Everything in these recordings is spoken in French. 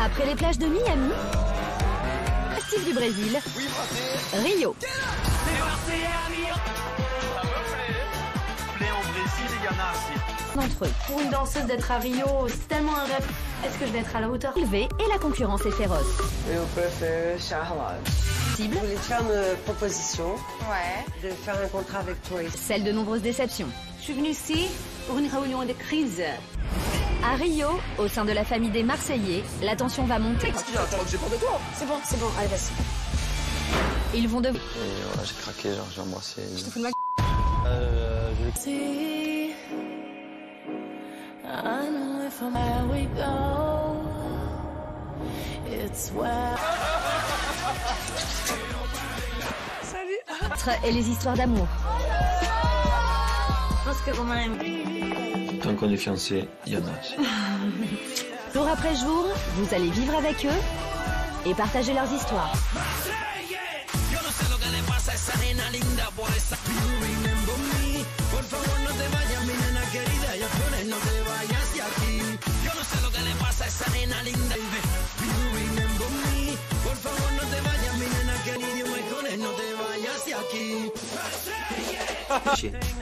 Après les plages de Miami, Steve du Brésil, Rio. D'entre eux. Pour une danseuse d'être à Rio, c'est tellement un rêve. Est-ce que je vais être à la hauteur? Élevé et la concurrence est féroce. Meu préféré, Charlotte. Cible. Je voulais te faire une proposition. Ouais. De faire un contrat avec toi. Celle de nombreuses déceptions. Je suis venue ici pour une réunion de crise. À Rio, au sein de la famille des Marseillais, la tension va monter. C'est bon, allez, vas-y. Ils vont devoir... Voilà, j'ai craqué, genre j'ai embrassé. Je te fous de ma et les histoires d'amour. Je pense que Romain aime. Tant qu'on est fiancés, il y en a. Jour après jour, vous allez vivre avec eux et partager leurs histoires.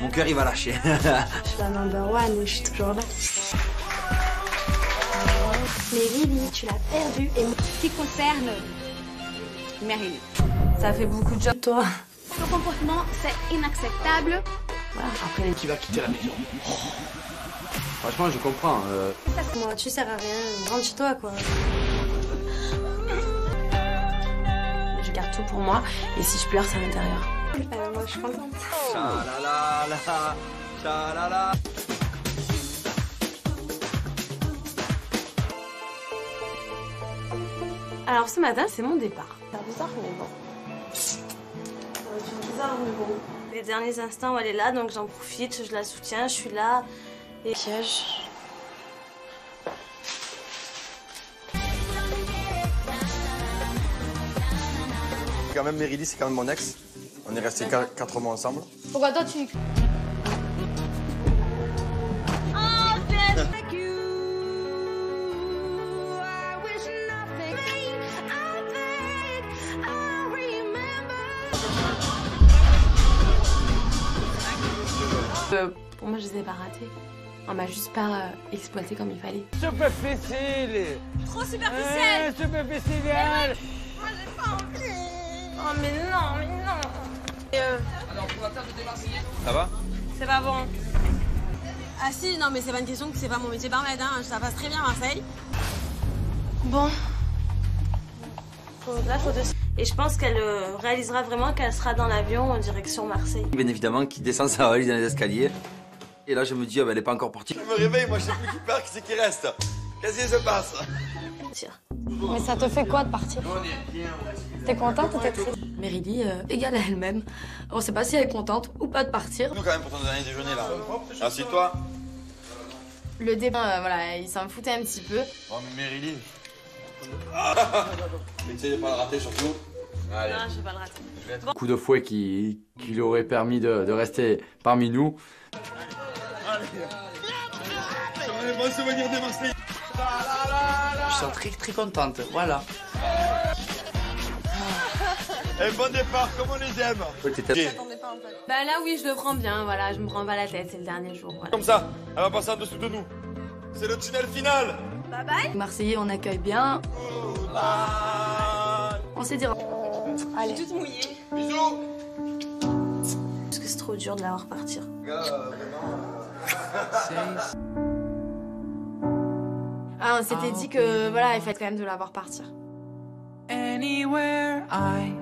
Mon cœur il va lâcher. Je suis la number one, je suis toujours là. Mais Lily, tu l'as perdue. Et ce qui concerne Meryl, ça fait beaucoup de job, toi. Ton comportement, c'est inacceptable. Voilà, après, Qui va quitter la maison. Franchement, je comprends. Moi, tu sers à rien. Rentre chez toi, quoi. Je garde tout pour moi. Et si je pleure, c'est à l'intérieur. Moi, je suis contente. Cha-la-la-la, cha-la-la. Alors, ce matin, c'est mon départ. C'est bizarre, mais bon. C'est bizarre, mais bon. Les derniers instants où elle est là, donc j'en profite, je la soutiens, je suis là. Et piège. Quand même, Meryl, c'est quand même mon ex. On est restés 4 mois ensemble. Pourquoi toi, tu... Pour moi, je les ai pas ratés. On m'a juste pas exploité comme il fallait. Superficiel. Trop superficiel. Superficiel. Moi, j'ai pas envie. Oh, mais non, mais non. Et Alors, pour la table des Marseillais. Ça va? c'est pas bon. Ah si, non, mais c'est pas une question que c'est pas mon métier barmaid, hein. Ça passe très bien à Marseille. Bon. Là, faut descendre. Et je pense qu'elle réalisera vraiment qu'elle sera dans l'avion en direction Marseille. Bien évidemment, qui descend sa valise dans les escaliers. Et là, je me dis, oh, ben, elle est pas encore partie. Je me réveille, moi je sais plus qui part, qui c'est qui reste. Qu'est-ce qui se passe? Mais ça te fait quoi de partir? T'es contente ou t'es triste? Merily, égale à elle-même. On sait pas si elle est contente ou pas de partir. Nous quand même pour ton dernier déjeuner là. Assieds-toi. Le débat, voilà, il s'en foutait un petit peu. Oh mais Meryl. Essaye de pas le rater surtout. Allez. Non, je vais pas le rater. Coup de fouet qui lui aurait permis de rester parmi nous. Bon souvenir de Marseille. Je suis très très contente, voilà. Et bon départ, comme on les aime. Bah là, oui, je le prends bien, voilà, je me prends pas la tête, c'est le dernier jour. Voilà. Comme ça, elle va passer en dessous de nous. C'est le tunnel final. Bye bye. Marseillais, on accueille bien. On s'est dit. Allez. Toute mouillée. Bisous. Parce que c'est trop dur de la voir partir. Ah, on s'était dit que voilà, il fallait quand même de la voir partir. Anywhere I...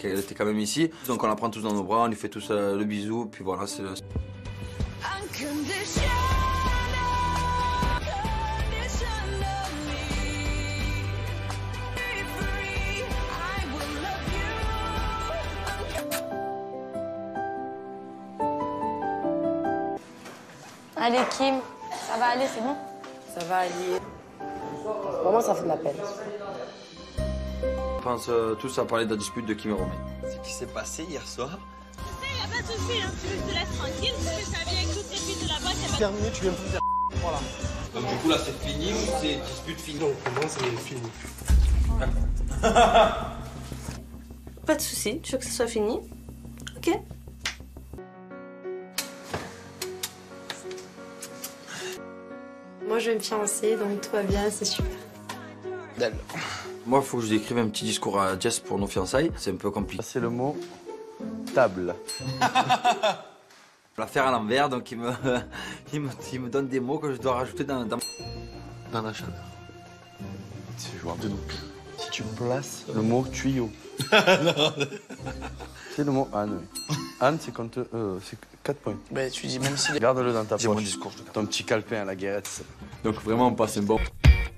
Elle était quand même ici, donc on la prend tous dans nos bras, on lui fait tous le bisou, puis voilà, c'est le... Allez, Kim, ça va aller, c'est bon? Ça va aller. Vraiment, ça fait de la peine. On pense tous à parler de la dispute de Kim et Romain. Ce qui s'est passé hier soir, y a pas de souci, hein. Tu veux que je te laisse tranquille, parce que ça vient avec toutes les filles de la boîte, y a pas de... Terminé, tu viens de faire. Voilà. Donc du coup là c'est fini ou c'est dispute finie? Non, pour moi c'est fini. Pas de souci, tu veux que ça soit fini? Ok. Moi, je vais me fiancer, donc tout va bien, c'est super. D'elle. Moi il faut que je décrive un petit discours à Jess pour nos fiançailles, c'est un peu compliqué. C'est le mot table. La faire à l'envers, donc il me donne des mots que je dois rajouter dans la chaleur. C'est jouable. Si tu places le mot tuyau. C'est le mot Anne. Oui. Anne, c'est quand c'est 4 points. Ben tu dis même si. Garde-le dans ta poche. J'ai mon discours. Ton petit calepin à la guérette. Donc vraiment, on passe un bon.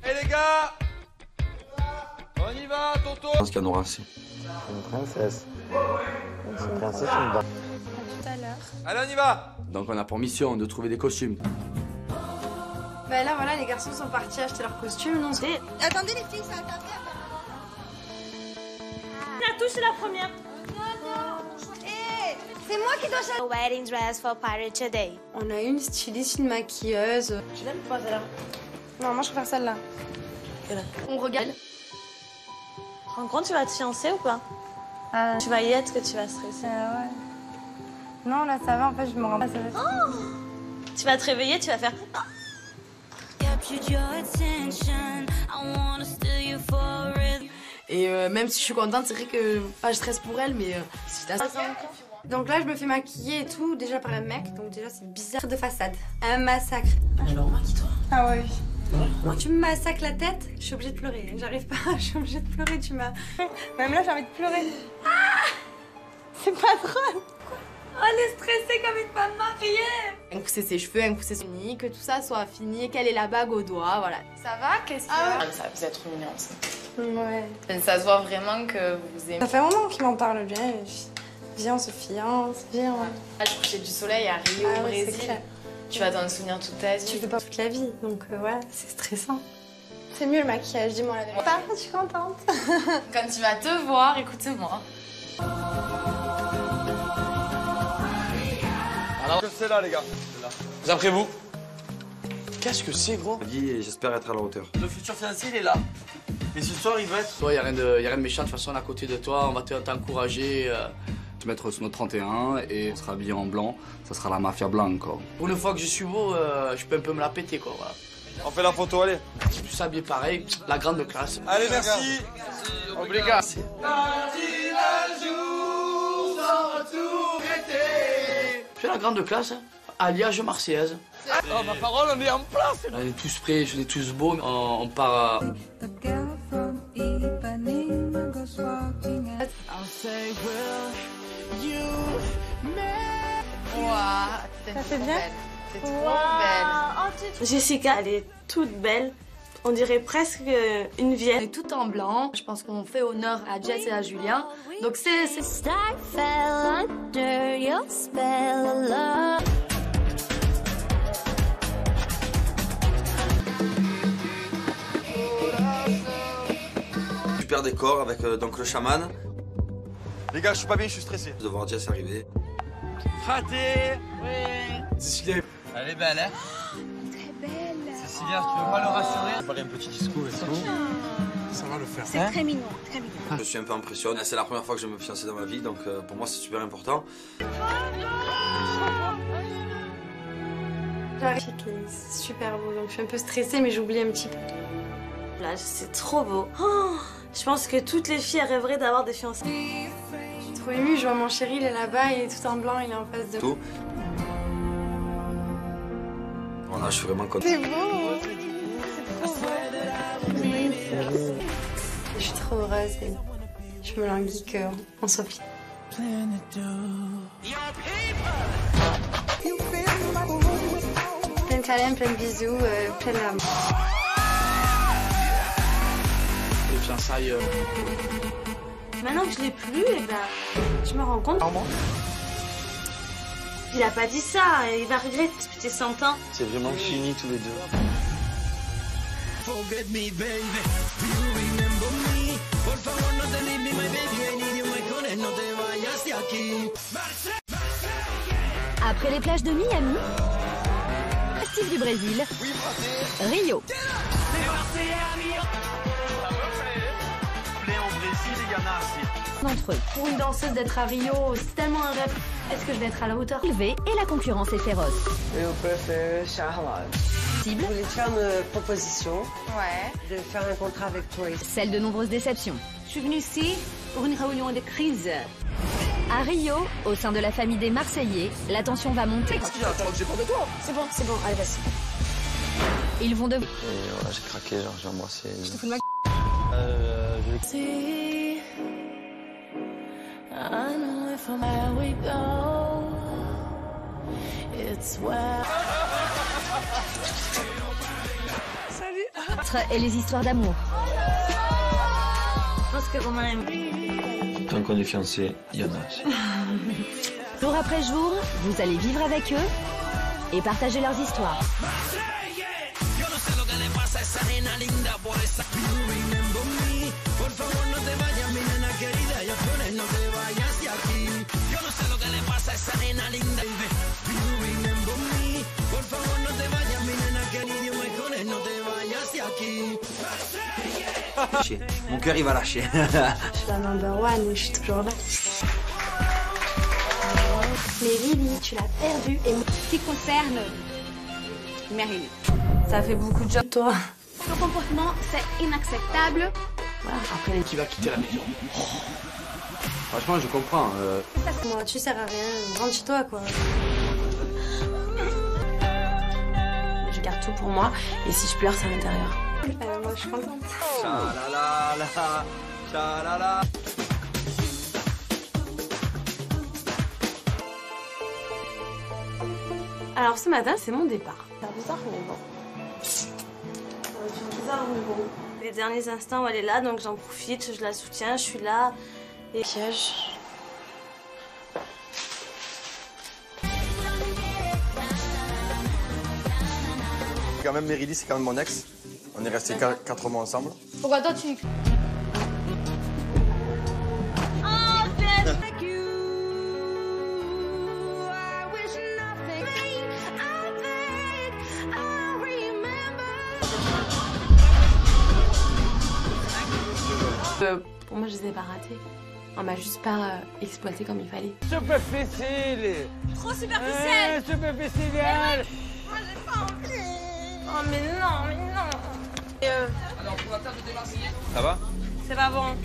Hé les gars, on y va, tonton. Je pense qu'il y en aura assez. Une princesse. Une princesse, une dame. Tout à l'heure. Allez, on y va. Donc on a pour mission de trouver des costumes. Bah là, voilà, les garçons sont partis acheter leurs costumes, non? Attendez les filles, ça va tarder. La touche, c'est la première. C'est moi qui dois choisir. A wedding dress for Pirate today. On a une styliste, une maquilleuse. Tu l'aimes pas, celle-là? Non, moi, je préfère celle-là. On regarde. En compte, tu vas te fiancer ou pas? Tu vas y être que tu vas stresser. Ouais. Non, là, ça va, en fait, je me rends pas. Tu vas te réveiller, tu vas faire... Et même si je suis contente, c'est vrai que je stresse pour elle, mais c'est assez. Donc là, je me fais maquiller et tout, déjà par un mec, donc déjà c'est bizarre de façade. Un massacre. Je me remaquille toi. Ah ouais. Tu me massacres la tête, je suis obligée de pleurer. J'arrive pas, je suis obligée de pleurer, tu m'as... Même là, j'ai envie de pleurer. Ah, c'est pas drôle. Oh, elle est stressée comme une femme mariée. Un coup c'est ses cheveux, un coup c'est son nid, que tout ça soit fini, qu'elle ait la bague au doigt, voilà. Ça va? Qu'est-ce qu'il y a? Ça vous êtes trop mignons. Ouais. Ça se voit vraiment que vous aimez. Ça fait un moment qu'il m'en parle bien. Viens, on se fiance, viens. Ouais. Le coucher du soleil à Rio, au ouais, Brésil. Tu vas t'en souvenir toute ta vie. Tu fais pas toute la vie, donc ouais, c'est stressant. C'est mieux le maquillage, dis-moi la vérité. Je suis contente. Quand tu vas te voir, écoute-moi. Alors, c'est là, les gars. Vous après vous. Qu'est-ce que c'est, gros? J'espère être à la hauteur. Le futur fiancé, il est là. Et ce soir, il va être. Toi, y a rien de méchant. De toute façon, on est à côté de toi. On va t'encourager. Te mettre sur notre 31 et on sera habillé en blanc. Ça sera la mafia blanche, quoi. Pour une fois que je suis beau, je peux un peu me la péter, quoi. Voilà. On fait la photo, allez. Tous habillés pareil, la grande classe. Allez, merci. Obligat. C'est la grande classe, alliage marseillaise. Oh, ma parole, on est en place. On est tous prêts, on est tous beaux. On part à... Ça fait bien? C'est trop belle. Jessica, elle est toute belle. On dirait presque une On vieille. est tout en blanc. Je pense qu'on fait honneur à Jess et à Julien. Donc c'est... Star fell under your spell of love. Super décor avec donc le chaman. Les gars, je suis pas bien, je suis stressé. De voir Jess arriver. Raté. Oui. Elle est belle, hein? Très belle. Cécilia, tu veux pas le rassurer? Préparer un petit discours et tout. Ça va le faire. C'est très mignon, très mignon. Je suis un peu impressionné. C'est la première fois que je me fiancer dans ma vie, donc pour moi c'est super important. J'arrive, c'est super beau. Donc je suis un peu stressée, mais j'oublie un petit peu. Là, c'est trop beau. Oh, je pense que toutes les filles rêveraient d'avoir des fiancés. Je suis trop émue, je vois mon chéri, il est là-bas, il est tout en blanc, il est en face de Tout. Voilà, je suis vraiment content. C'est beau. Je suis trop heureuse et je me languis qu'on soit pris. Plein de câlins, plein de bisous, plein d'amour. Les fiançailles... Maintenant que je l'ai plus, eh ben, je me rends compte. Il a pas dit ça, il va regretter depuis tes 100 ans. C'est vraiment fini tous les deux. Forget me, baby. You remember me. Por favor, no te leave me, my baby. I need you, my con. No te vayas de aquí. Après les plages de Miami, Steve du Brésil, Rio. D'entre eux. Pour une danseuse d'être à Rio, c'est tellement un rêve. Est-ce que je vais être à la hauteur? Élevé et la concurrence est féroce. Je préfère Charlotte. Cible, Je voulais te faire une proposition Ouais. de faire un contrat avec toi. celle de nombreuses déceptions. Je suis venue ici pour une réunion de crise. À Rio, au sein de la famille des Marseillais, la tension va monter. C'est bon, allez, vas-y. Ils vont devoir... Et voilà, j'ai craqué, genre j'ai embrassé. et les histoires d'amour. Je pense que Romain aime. Tant qu'on est fiancés, il y en a. Jour après jour, vous allez vivre avec eux et partager leurs histoires. Mon cœur il va lâcher. Je suis la number one, je suis toujours là. Mais Lily, tu l'as perdue et Ce qui concerne Meryl. ça fait beaucoup de job toi. Son comportement, c'est inacceptable. Voilà, après les Qui va quitter la maison. Franchement, je comprends. moi, tu sers à rien, rentre chez toi quoi. Je garde tout pour moi et si je pleure, c'est à l'intérieur. Moi, je suis contente. Cha-la-la-la, cha-la-la. Alors ce matin, c'est mon départ. C'est bizarre, mais bon. C'est bizarre, mais bon. Les derniers instants où elle est là, donc j'en profite, je la soutiens, je suis là. Et piège. Quand même, Meryl, c'est quand même mon ex. On est restés 4 mois ensemble. Pourquoi toi tu... Pour moi, je les ai pas ratés. On m'a juste pas exploité comme il fallait. Superficiel. Trop superficiel. Superficiel. Oh mais non. Alors, pour la table des Marseillais. Ça va? C'est pas bon.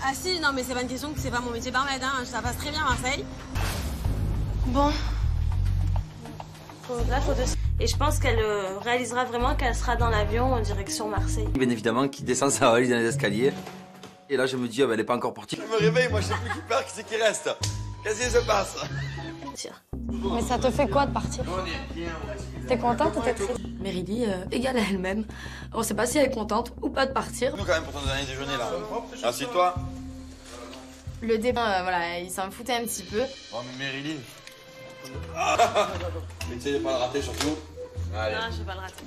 Ah si, non mais c'est pas une question que c'est pas mon métier barmaid, hein. Ça passe très bien à Marseille. Bon. Là, faut descendre. Et je pense qu'elle réalisera vraiment qu'elle sera dans l'avion en direction Marseille. Bien évidemment, qui descend sa valise dans les escaliers. Et là, je me dis, ah, ben, elle est pas encore partie. Je me réveille, moi je sais plus qui part, qui c'est qui reste. Qu'est-ce qui se passe? Mais ça te fait quoi de partir? T'es contente ou t'es triste? Meryl, égale à elle-même. On sait pas si elle est contente ou pas de partir. Nous quand même pour ton dernier déjeuner là. Assieds-toi. Le débat, voilà, il s'en foutait un petit peu. Oh mais Meryl. Mais essaye de pas le rater surtout. Allez. Non, je vais pas le rater.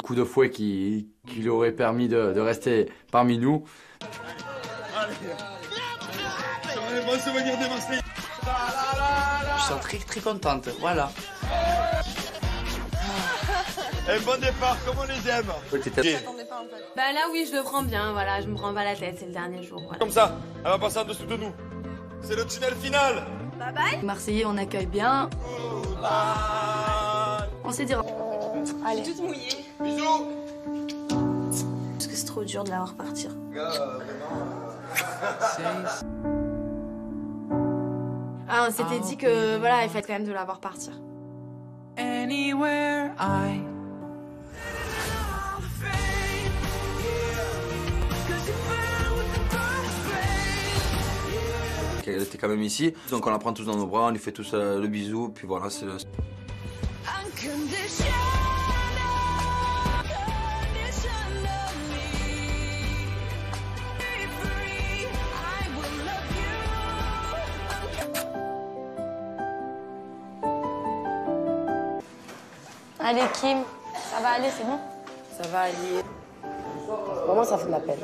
Coup de fouet qui lui aurait permis de rester parmi nous. Allez, bon souvenir des Marseillais. Je suis très très contente, voilà. Et bon départ, comme on les aime. Bah là, oui, je le prends bien, voilà. Je me prends pas la tête, c'est le dernier jour. Voilà. Comme ça, elle va passer en dessous de nous. C'est le tunnel final. Les Marseillais, on accueille bien. On s'est dit. Allez. Toute mouillée. Bisous. Parce que c'est trop dur de la voir partir. Ah, on s'était dit que, voilà, il fallait quand même de la voir partir. Anywhere I Elle était quand même ici. Donc on la prend tous dans nos bras, on lui fait tous le bisou. Puis voilà, c'est le... Allez, Kim, ça va aller, c'est bon? Ça va aller. Vraiment, ça fait de la peine.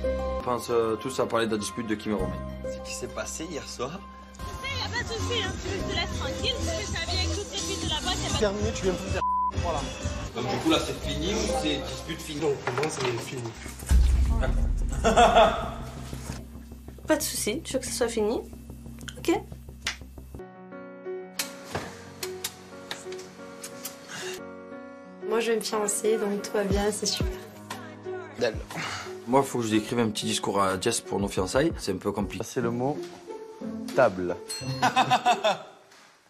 On pense tous à parler de la dispute de Kim et Romain. Ce qui s'est passé hier soir. pas de soucis, hein. Tu te laisses tranquille, parce que ça vient avec toutes les filles de la boîte. Terminé, tu viens de faire. Voilà. Donc du coup là c'est fini ou c'est dispute finie? Non, pour moi c'est fini. Pas de soucis, tu veux que ça soit fini? Ok. Moi je vais me fiancer, donc tout va bien, c'est super. D'elle. Moi il faut que je décrive un petit discours à Jess pour nos fiançailles, c'est un peu compliqué. C'est le mot table.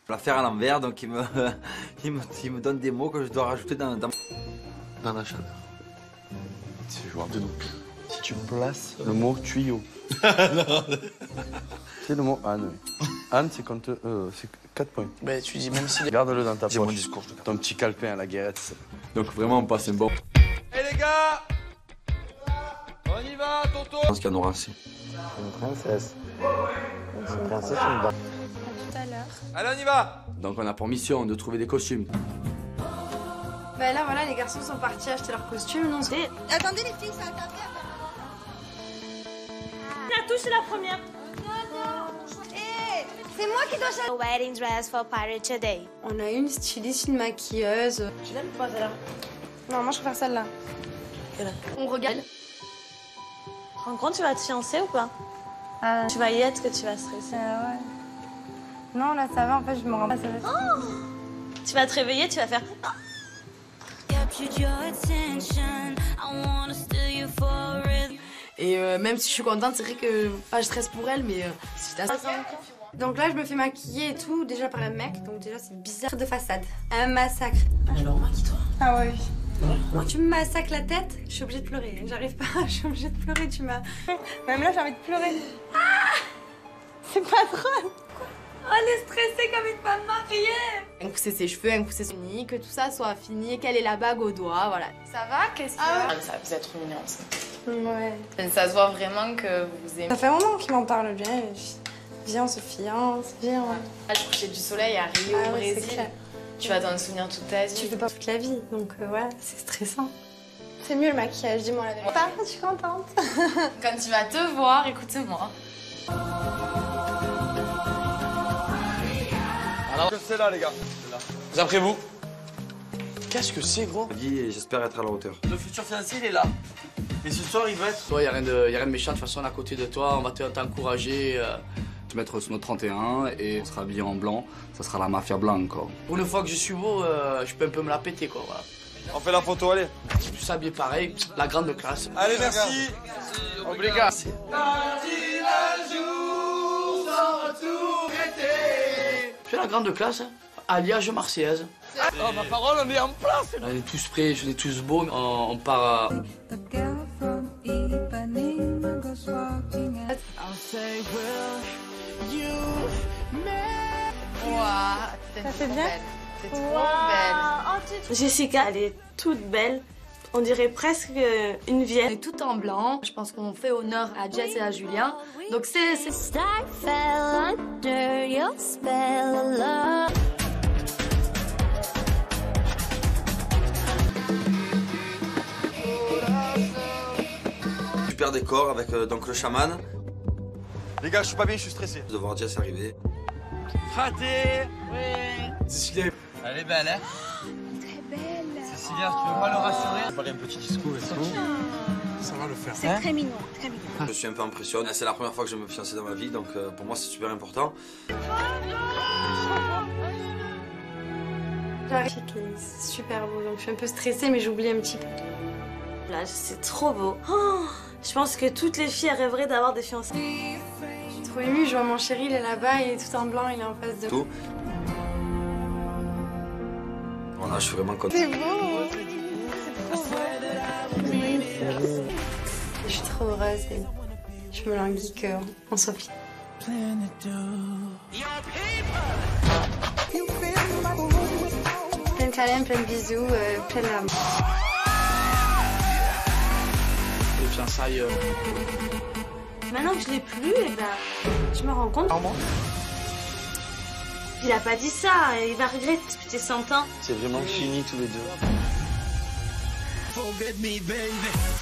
La faire à l'envers, donc il me donne des mots que je dois rajouter dans Dans la chaleur. C'est jouable. Si tu places le mot tuyau. C'est le mot Anne. Oui. Anne, c'est quand c'est 4 points. Ben, tu dis même si. Garde-le dans ta poche. C'est mon discours. Ton petit calepin à la guérette. Donc vraiment on passe un bon. Hey les gars, on y va, tonton. Je pense qu'il y en aura assez. C'est une princesse. C'est une princesse, une dame. Tout à l'heure. Allez, on y va. Donc on a pour mission de trouver des costumes. Bah là voilà, les garçons sont partis acheter leurs costumes, non? Attendez les filles, ça va tarder. La touche, c'est la première. C'est moi qui dois choisir. Wedding dress for party today. On a une styliste, une maquilleuse. Tu l'aimes pas, celle-là? Non, moi je préfère celle-là. On regarde. Tu te rends compte, tu vas te fiancer ou pas? Ah, Tu vas y être que tu vas stresser. ouais. Non, là ça va, en fait, je me rends pas. Ça va. Tu vas te réveiller, tu vas faire. Et même si je suis contente, c'est vrai que je stresse pour elle, mais si t'as ça. Donc là, je me fais maquiller et tout, déjà par un mec, donc déjà c'est bizarre de façade. Un massacre. Alors, maquille-toi. Ah ouais. Tu me massacres la tête, je suis obligée de pleurer. J'arrive pas, je suis obligée de pleurer, tu m'as. Même là, j'ai envie de pleurer. Ah, c'est pas drôle. Oh, elle est stressée comme une femme mariée. Un coup c'est ses cheveux, un coup c'est son nid, que tout ça soit fini, qu'elle ait la bague au doigt, voilà. Ça va? Qu'est-ce que Ça vous êtes trop mignons. Ça. Ouais. Ça se voit vraiment que vous aimez. Ça fait un moment qu'il m'en parle bien. Viens, on se fiance, viens. Ouais. Je couchais du soleil à Rio, au Ouais, c'est Brésil. clair. Tu vas t'en souvenir toute ta vie. Tu fais pas toute la vie, donc ouais, c'est stressant. C'est mieux le maquillage, dis-moi la vérité. Je suis contente. Quand tu vas te voir, écoute-moi. Alors, c'est là, les gars. Vous après vous. Qu'est-ce que c'est, gros? J'espère être à la hauteur. Le futur fiancé, il est là. Et ce soir, il va être. Toi, y a rien de méchant. De toute façon, on est à côté de toi. On va t'encourager. Te mettre sur notre 31 et on sera habillé en blanc. Ça sera la mafia blanche, quoi. Pour une fois que je suis beau, je peux un peu me la péter, quoi. Voilà. On fait la photo, allez. Tous habillés pareil, la grande classe. Allez, merci. Obligat. C'est la grande classe, hein. Alliage marseillaise. Oh, ma parole, on est en place. On est tous prêts, on est tous beaux. On part. Ça fait bien. T'es trop belle. Jessica, elle est toute belle. On dirait presque une On vieille. est tout en blanc. Je pense qu'on fait honneur à Jess et à Julien. Donc c'est... Super décor avec donc le chaman. Les gars, je suis pas bien, je suis stressé. De voir Jess arriver. Raté. Oui. Cécilia. Elle est belle, hein? Très belle. Cécilia, tu veux pas le rassurer? Préparer un petit discours et tout. Ça va le faire. C'est très mignon, très mignon. Je suis un peu impressionné. C'est la première fois que je me fiançais dans ma vie, donc pour moi c'est super important. C'est super beau, donc je suis un peu stressée, mais j'oublie un petit peu. Là, c'est trop beau. Oh, je pense que toutes les filles rêveraient d'avoir des fiancés. Je suis trop émue, je vois mon chéri, il est là-bas, il est tout en blanc, il est en face de moi. Tout. Voilà, je suis vraiment content. C'est beau. Je suis trop heureuse et je me languis qu'on soit pris. Plein de câlins, plein de bisous, plein d'amour. Les fiançailles. Maintenant que je l'ai plus, eh ben, je me rends compte. Il a pas dit ça, il va regretter depuis 100 ans. C'est vraiment fini tous les deux. Forget me, baby.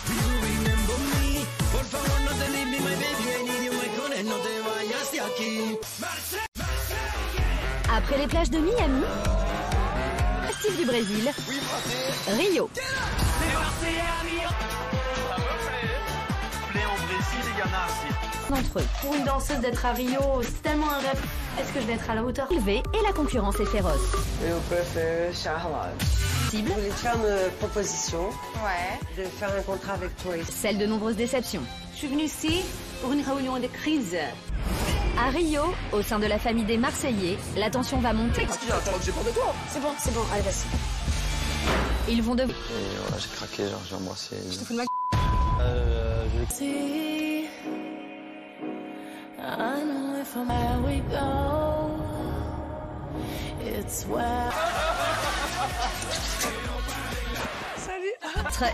You remember me. Por favor, no te leave me, my baby. I need you, my no te vayas de aquí. Après les plages de Miami, Steve du Brésil, Rio. D'entre eux. Pour une danseuse d'être à Rio, c'est tellement un rêve. Est-ce que je vais être à la hauteur? Élevé et la concurrence est féroce. Je préfère Charlotte. Cible. Je voulais te faire une proposition. Ouais. De faire un contrat avec toi. Celle de nombreuses déceptions. Je suis venue ici pour une réunion de crise. À Rio, au sein de la famille des Marseillais, la tension va monter. C'est bon, allez, vas-y. Ils vont devoir... Et voilà, j'ai craqué, genre j'ai embrassé. Je te fous de ma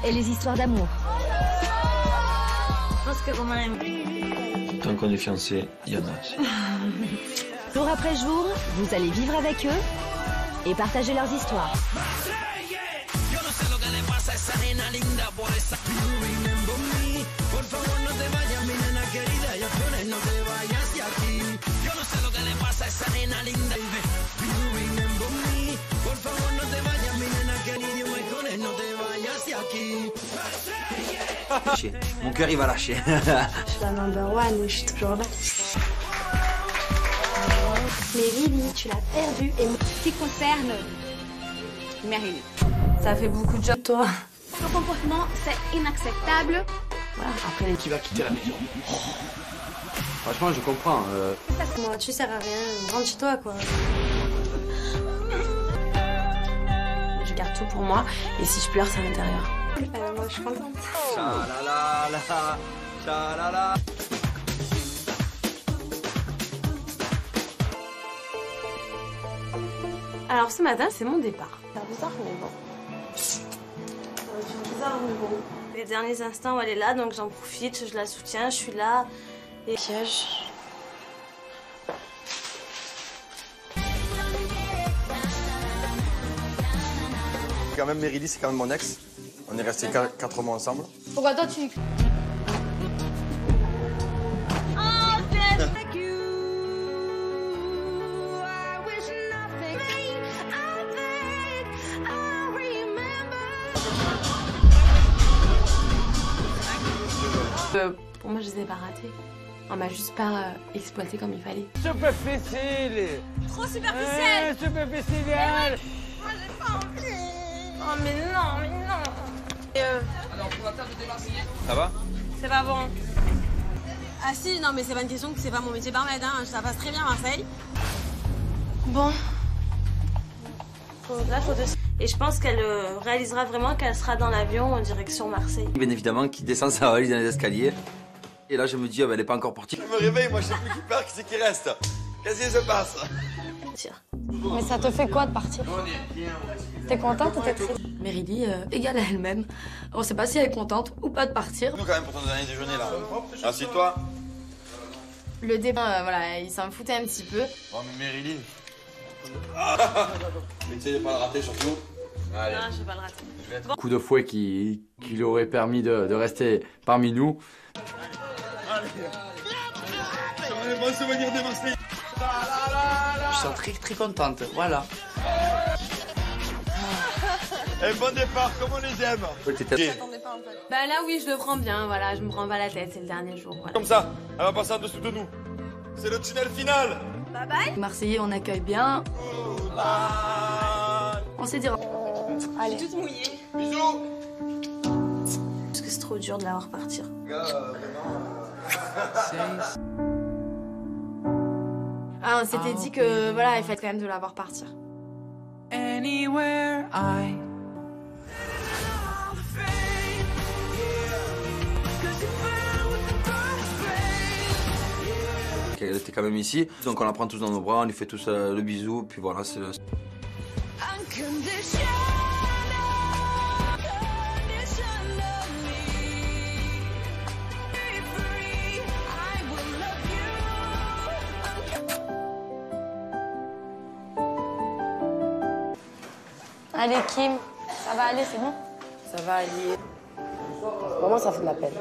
et les histoires d'amour. Je pense que Romain aime. Tant qu'on est fiancés, il y en a aussi. Jour après jour, vous allez vivre avec eux et partager leurs histoires. Mon cœur il va lâcher. Je suis la number one, mais je suis toujours là. Mais Lily, tu l'as perdue. Et ce qui concerne Meryl, ça fait beaucoup de job, toi. Ton comportement, c'est inacceptable. Voilà, après les... Qui va quitter la maison. Franchement, je comprends. Moi, tu sers à rien. Rentre chez toi, quoi. Je garde tout pour moi. Et si je pleure, c'est à l'intérieur. Moi, je suis contente. Cha-la-la-la, cha-la-la. Alors, ce matin, c'est mon départ. C'est bizarre, mais bon. C'est bizarre, mais bon. Les derniers instants où elle est là, donc j'en profite, je la soutiens, je suis là. Et piège. Quand même, Meryl, c'est quand même mon ex. On est restés 4 mois ensemble. Pourquoi toi tu... Pour moi, je les ai pas ratés. On m'a juste pas exploité comme il fallait. Superficiel. Trop superficiel. Superficiel. Moi, j'ai pas envie. Oh, mais non, mais non. Alors, pour la table des Marseillais. Ça va? C'est pas bon. Ah si, non, mais c'est pas une question que c'est pas mon métier barmaid, hein. Ça passe très bien à Marseille. Bon. Là, faut descendre. Et je pense qu'elle réalisera vraiment qu'elle sera dans l'avion en direction Marseille. Bien évidemment, qui descend sa valise dans les escaliers. Et là, je me dis, ah, ben, elle est pas encore partie. Je me réveille, moi je sais plus qui part, qui c'est qui reste. Qu'est-ce qui se passe? Mais ça te fait quoi de partir? T'es contente ou t'es triste? Meryl, égale à elle-même. On sait pas si elle est contente ou pas de partir. Nous quand même pour ton dernier déjeuner là. Assieds-toi. Le débat, voilà, il s'en foutait un petit peu. Oh mais Meryl. Essaye de pas le rater surtout. Allez. Non, je vais pas le rater. Coup de fouet qui lui aurait permis de rester parmi nous. Allez. Bon souvenir de Marseille. Je suis très très contente, voilà. Et bon départ, comme on les aime. Bah là, oui, je le prends bien, voilà, je me prends pas la tête, c'est le dernier jour. Voilà. Comme ça, elle va passer en dessous de nous. C'est le tunnel final. Bye bye. Marseillais, on accueille bien. On s'est dit. Allez. Toute mouillée. Bisous. Parce que c'est trop dur de la voir partir. Ah, on s'était dit que voilà, il fallait quand même de la voir partir. Anywhere I... Elle était quand même ici, donc on la prend tous dans nos bras, on lui fait tous le bisou, puis voilà, c'est le... Allez Kim, ça va aller, c'est bon? Ça va aller. Vraiment, ça fait de la peine.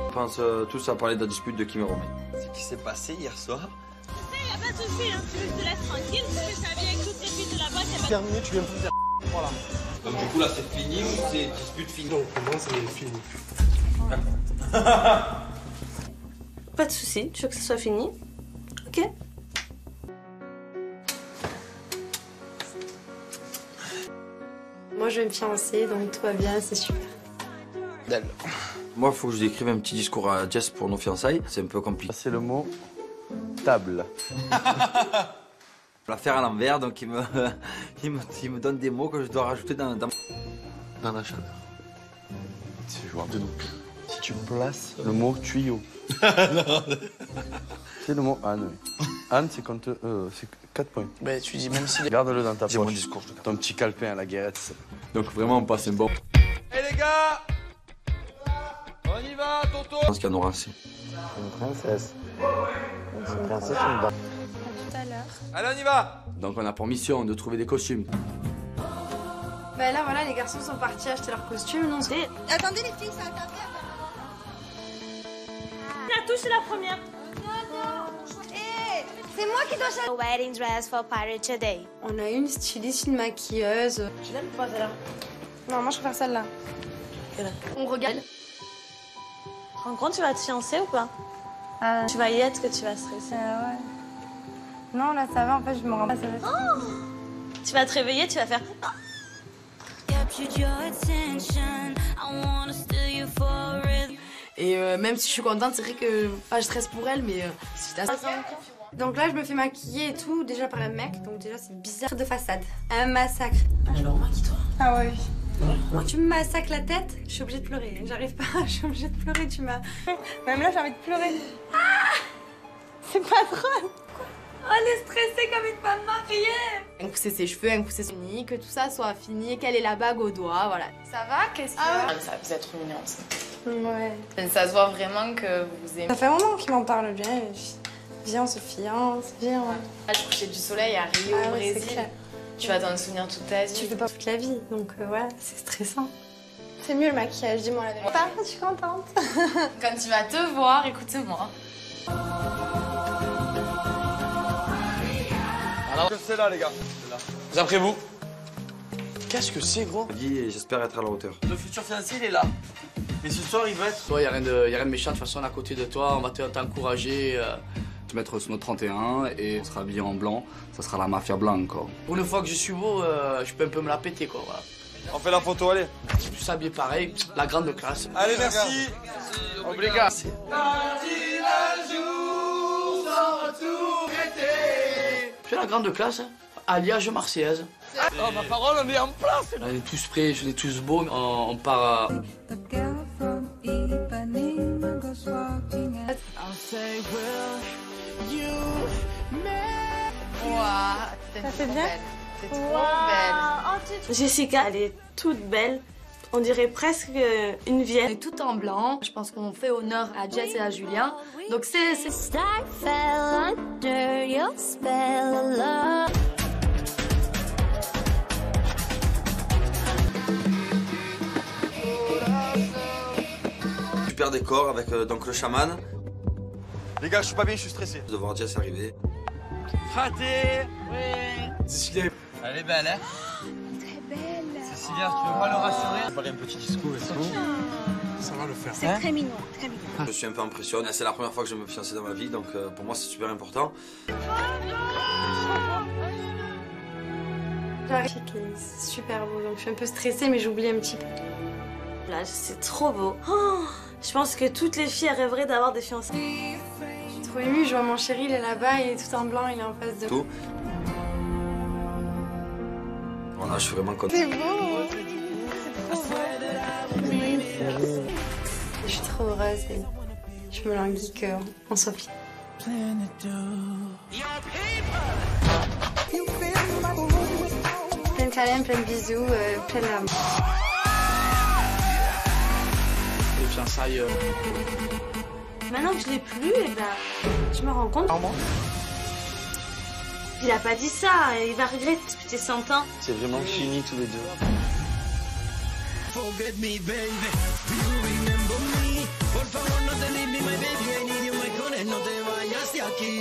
On pense tous à parler de la dispute de Kim et Romain. Ce qui s'est passé hier soir. a pas de soucis, hein. Tu veux que je te laisse tranquille, parce que je t'habille avec toutes les filles de la boîte. Terminé, tu viens me faire. Voilà. Donc du coup là c'est fini ou c'est dispute finie? Non, pour moi c'est fini. Pas de soucis, tu veux que ce soit fini? Ok. Moi je vais me fiancer, donc tout va bien, c'est super. Moi il faut que je décrive un petit discours à Jess pour nos fiançailles, c'est un peu compliqué. C'est le mot table. On va faire à l'envers, donc il me donne des mots que je dois rajouter dans la chaleur. C'est jouable. Donc, si tu places le mot tuyau. C'est le mot Anne. Oui. Anne, c'est quand c'est 4 points. Bah, tu dis même si. Garde-le dans ta poche. C'est mon discours. Ton petit calepin à la guérette. Donc vraiment on passe un bon. Hé les gars, on y va, tonton. Je pense qu'il y en aura assez. Une princesse. Une princesse, une dame. Tout à l'heure. Allez, on y va. Donc on a pour mission de trouver des costumes. Bah là voilà, les garçons sont partis acheter leurs costumes, non? Attendez les filles, ça a tapé. La touche, c'est la première. C'est moi qui dois chercher. Wedding dress for party today. On a une styliste, une maquilleuse. Tu l'aimes pas celle-là? Non, moi je préfère celle-là. On regarde. Tu te rends compte, tu vas te fiancer ou pas? Tu vas y être que tu vas stresser. Ouais. Non, là ça va, en fait, je me rends pas. Tu vas te réveiller, tu vas faire. Et même si je suis contente, c'est vrai que je stresse pour elle, mais c'est assez... Donc là, je me fais maquiller et tout, déjà par un mec, donc déjà c'est bizarre de façade. Un massacre. Alors, maquille-toi. Ah oui. Tu me massacres la tête, je suis obligée de pleurer. J'arrive pas, je suis obligée de pleurer, tu m'as... Même là, j'ai envie de pleurer. C'est pas drôle. Oh, elle est stressée comme une femme mariée. Un coup c'est ses cheveux, un coup c'est son nid, que tout ça soit fini, qu'elle ait la bague au doigt, voilà. Ça va? Qu'est-ce qu'il y a? Ça vous êtes trop mignon, ça. Ouais. Ça se voit vraiment que vous aimez. Ça fait un moment qu'il m'en parle bien. Viens, on se fiance, viens, ouais. Le coucher du soleil à Rio, au ouais, Brésil. Tu vas t'en souvenir toute ta vie. Tu fais pas toute la vie, donc ouais, c'est stressant. C'est mieux le maquillage, dis-moi la vérité. Je suis contente. Quand tu vas te voir, écoute-moi. Alors, c'est là, les gars. Vous après vous. Qu'est-ce que c'est, gros? J'espère être à la hauteur. Le futur fiancé, il est là. Et ce soir, il va être. Toi, y a rien de méchant. De toute façon, à côté de toi, on va t'encourager, te mettre sur notre 31 et on sera habillé en blanc. Ça sera la mafia blanche, quoi. Pour une fois que je suis beau, je peux un peu me la péter, quoi. Voilà. On fait la photo, allez. Tous habillés pareil, la grande classe. Allez, merci. Obligat. C'est la grande classe, alliage marseillaise. Oh, ma parole, on est en place. On est tous prêts, on est tous beaux, on part à... Ça fait bien? C'est trop belle. Jessica, elle est toute belle. On dirait presque une On vieille. est tout en blanc. Je pense qu'on fait honneur à Jess et à Julien. Donc c'est... Super décor avec donc le chaman. Les gars, je suis pas bien, je suis stressé. De voir Jess arriver. Raté. Oui. Cécilia, elle est belle, hein? Très belle. Cécilia, tu veux pas le rassurer? Je vais faire un petit discours et tout. Ça va le faire. C'est très mignon, très mignon. Je suis un peu impressionné. C'est la première fois que je me fiancer dans ma vie, donc pour moi c'est super important. J'arrive, c'est super beau, donc je suis un peu stressée, mais j'oublie un petit peu. Là, c'est trop beau. Oh, je pense que toutes les filles rêveraient d'avoir des fiancés. Je suis trop émue, je vois mon chéri, il est là-bas, il est tout en blanc, il est en face de... Tout. Voilà, je suis vraiment content. C'est beau. Je suis trop heureuse et je me languis qu'on soit fini. Plein de câlins, plein de bisous, plein d'amour. Les fiançailles... Maintenant que je l'ai plus, eh ben, je me rends compte. Il a pas dit ça, il va regretter parce que t'es 100 ans. C'est vraiment fini tous les deux. Forget me, baby. Do you remember me? Por favor, no te leave me, my baby. I need you, my girl, no te vayas de aquí.